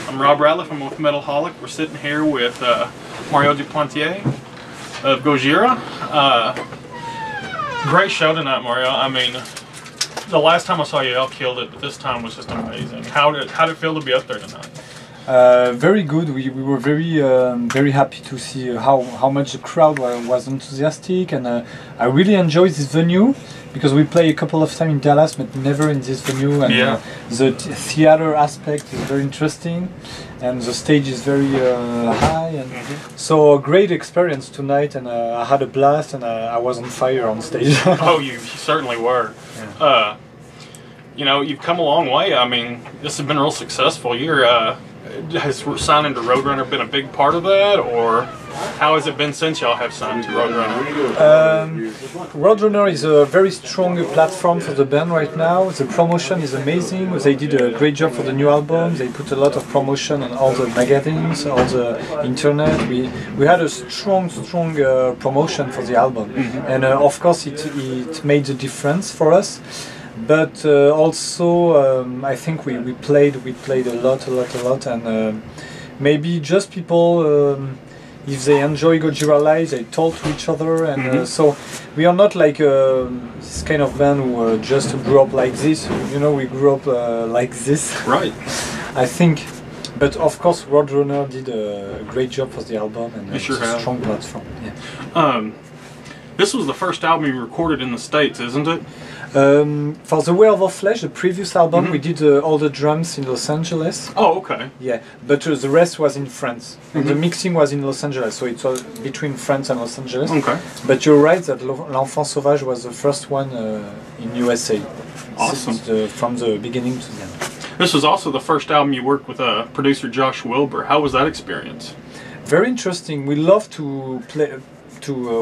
I'm Rob Ratliff. I'm with Metalholic. We're sitting here with Mario Duplantier of Gojira. Great show tonight, Mario. I mean, the last time I saw you, y'all killed it, but this time was just amazing. How did it feel to be up there tonight? Very good. We were very happy to see how much the crowd was enthusiastic, and I really enjoyed this venue because we play a couple of times in Dallas, but never in this venue. And yeah. The theater aspect is very interesting, and the stage is very high, and so a great experience tonight. And I had a blast, and I was on fire on stage. Oh, you certainly were. Yeah. You know, you've come a long way. I mean, this has been real successful. Has signing to Roadrunner been a big part of that, or how has it been since y'all have signed to Roadrunner? Roadrunner is a very strong platform for the band right now. The promotion is amazing. They did a great job for the new album. They put a lot of promotion on all the magazines, all the internet. We had a strong promotion for the album, and of course it made a difference for us. But also, I think we played a lot, and maybe just people, if they enjoy Gojira live, they talk to each other, and so we are not like this kind of band who just grew up like this. You know, we grew up like this. Right. I think, but of course, Roadrunner did a great job for the album, and it's a strong platform. Yeah. This was the first album you recorded in the States, isn't it? For The Way of Our Flesh, the previous album, we did all the drums in Los Angeles. Oh, okay. Yeah, but the rest was in France. And the mixing was in Los Angeles, so it was between France and Los Angeles. Okay. But you're right that L'Enfant Sauvage was the first one in USA. Awesome. From the beginning to the end. This was also the first album you worked with producer Josh Wilbur. How was that experience? Very interesting. We love to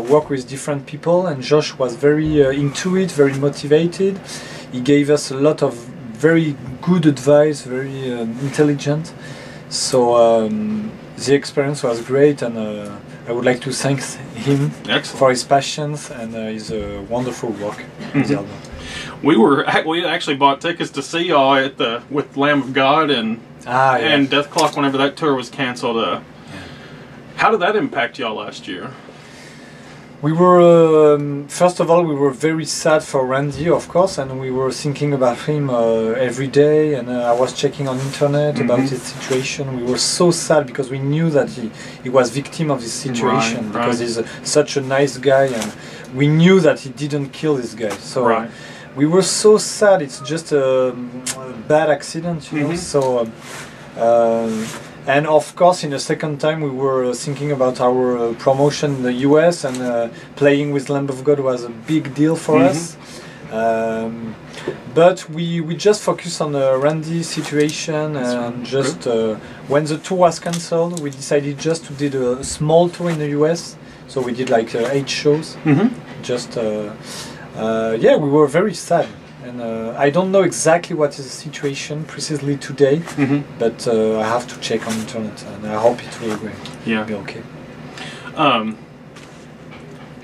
work with different people, and Josh was very into it, very motivated. He gave us a lot of very good advice, very intelligent. So the experience was great, and I would like to thank him for his passions and his wonderful work on the album. We actually bought tickets to see y'all with Lamb of God and Death Clock whenever that tour was canceled. How did that impact y'all last year? We were, first of all, we were very sad for Randy, of course, and we were thinking about him every day, and I was checking on internet about his situation. We were so sad because we knew that he was victim of this situation, because he's such a nice guy, and we knew that he didn't kill this guy. So we were so sad. It's just a bad accident, you know. So. And of course, in the second time, we were thinking about our promotion in the US, and playing with Lamb of God was a big deal for us. But we just focused on the Randy situation, and just when the tour was cancelled, we decided just to do a small tour in the US. So we did like 8 shows. Just yeah, we were very sad. And I don't know exactly what is the situation precisely today, but I have to check on internet, and I hope it will be okay.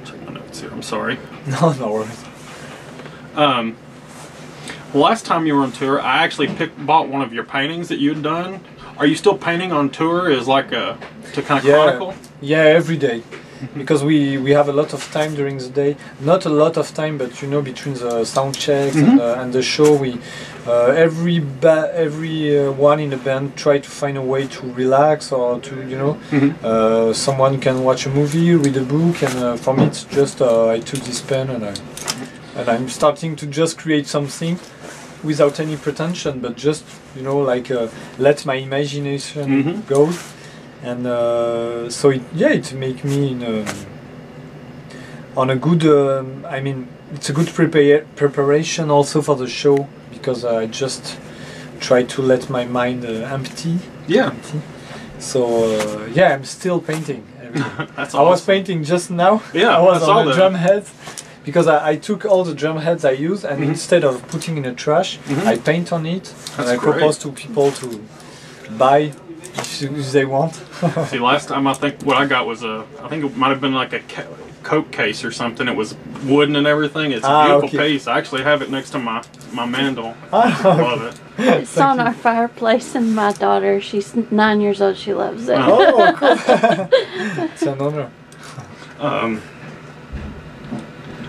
Check my notes here. I'm sorry. No worries. Last time you were on tour, I actually bought one of your paintings that you had done. Are you still painting on tour as like to kind of chronicle? Yeah, every day. Because we have a lot of time during the day. Not a lot of time, but you know, between the sound checks and the show, we every one in the band try to find a way to relax, or to someone can watch a movie, read a book, and for me it's just I took this pen and I'm starting to just create something without any pretension, but just like let my imagination go. And so it make me on a good. I mean, it's a good preparation also for the show, because I just try to let my mind empty. Empty. So yeah, I'm still painting. That's awesome. I was painting just now. Yeah, I was on the drum heads, because I took all the drum heads I used, and instead of putting in the trash, I paint on it. And I propose to people to buy if they want. See, last time I think what I got was I think it might have been like a Coke case or something. It was wooden and everything. It's a beautiful piece. I actually have it next to my my mandel. Ah, Love it. It's on our fireplace, and my daughter, she's 9 years old, she loves it. Oh, cool. It's an honor. I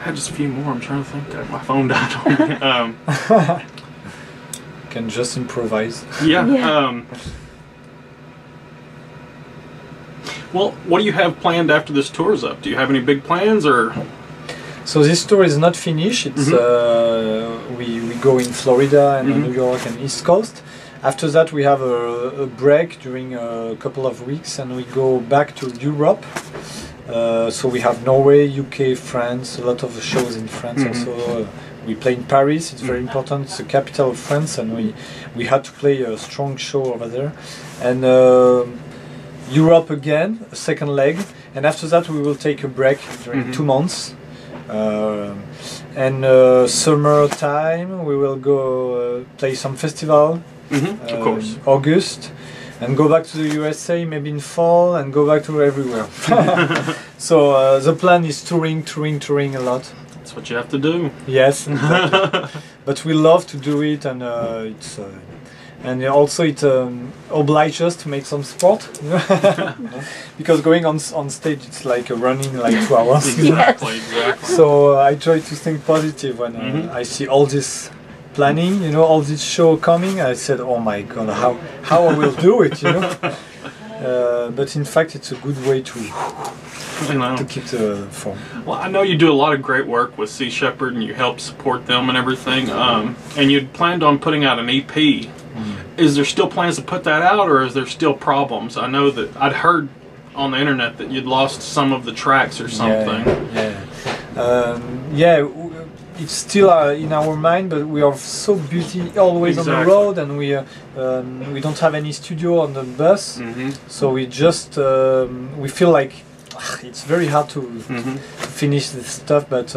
had just a few more. I'm trying to think. My phone died on me. Can just improvise. Yeah. Yeah. Well, what do you have planned after this tour's up? Do you have any big plans, or? So this tour is not finished. It's we go in Florida and New York and East Coast. After that, we have a break during a couple of weeks, and we go back to Europe. So we have Norway, UK, France. A lot of shows in France also. We play in Paris. It's very important. It's the capital of France, and we had to play a strong show over there. And Europe again, a second leg. And after that, we will take a break during 2 months. And summer time we will go play some festival, of course, August, and go back to the USA maybe in fall and go back to everywhere. So the plan is touring a lot. That's what you have to do. Yes, exactly. But we love to do it, and it's and also it obliges us to make some sport. Because going on stage, it's like running like 2 hours. Exactly. So I try to think positive when I see all this planning, all this show coming. I said, oh my god, how I will do it, but in fact it's a good way to keep the form. Well, I know you do a lot of great work with Sea Shepherd, and you help support them and everything, and you'd planned on putting out an EP. Is there still plans to put that out, or is there still problems? I know that I'd heard on the internet that you'd lost some of the tracks or something. It's still in our mind, but we are so busy always on the road, and we don't have any studio on the bus, so we just we feel like it's very hard to finish this stuff, but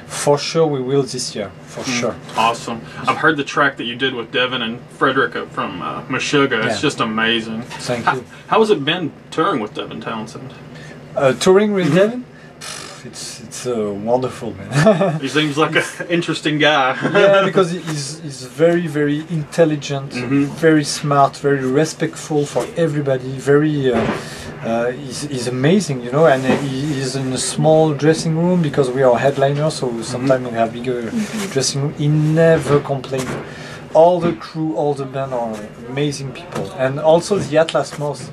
for sure we will this year, for sure. Awesome. I've heard the track that you did with Devin and Frederica from Meshuggah. It's just amazing. Thank you. How has it been touring with Devin Townsend? Touring with Devin? It's wonderful, man. He seems like an interesting guy. Yeah, because he's very, very intelligent, very smart, very respectful for everybody, very he's amazing, and he's in a small dressing room because we are headliners, so sometimes we have bigger dressing room. He never complains. All the crew, all the band are amazing people, and also the Atlas Mouse.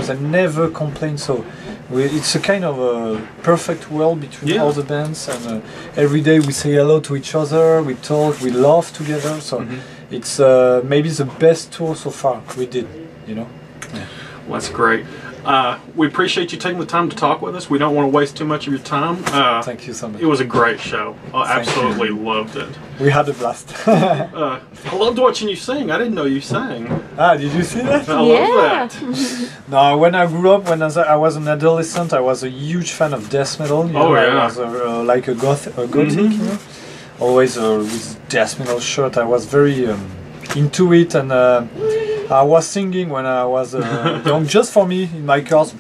They never complain. So it's a kind of a perfect world between all the bands, and every day we say hello to each other, we talk, we laugh together. So it's maybe the best tour so far we did. Well, that's great. We appreciate you taking the time to talk with us. We don't want to waste too much of your time. Thank you so much. It was a great show. I absolutely loved it. We had a blast. I loved watching you sing. I didn't know you sang. Did you see that? I love that. No, when I grew up, when I was an adolescent, I was a huge fan of death metal. I was like a gothic, always with death metal shirt. I was very into it, and I was singing when I was young, just for me in my cars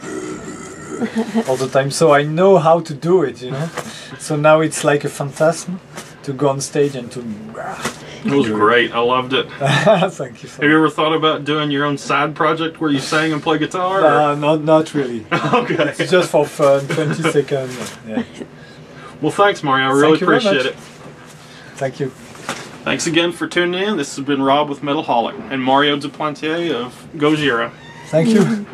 all the time. So I know how to do it, So now it's like a phantasm to go on stage and to. It was great. I loved it. Thank you. Have you ever thought about doing your own side project where you sing and play guitar? Not really. Okay. It's just for fun, 20 seconds. Yeah. Well, thanks, Mario. I really appreciate it. Thank you. Thanks again for tuning in. This has been Rob with Metalholic and Mario Duplantier of Gojira. Thank you.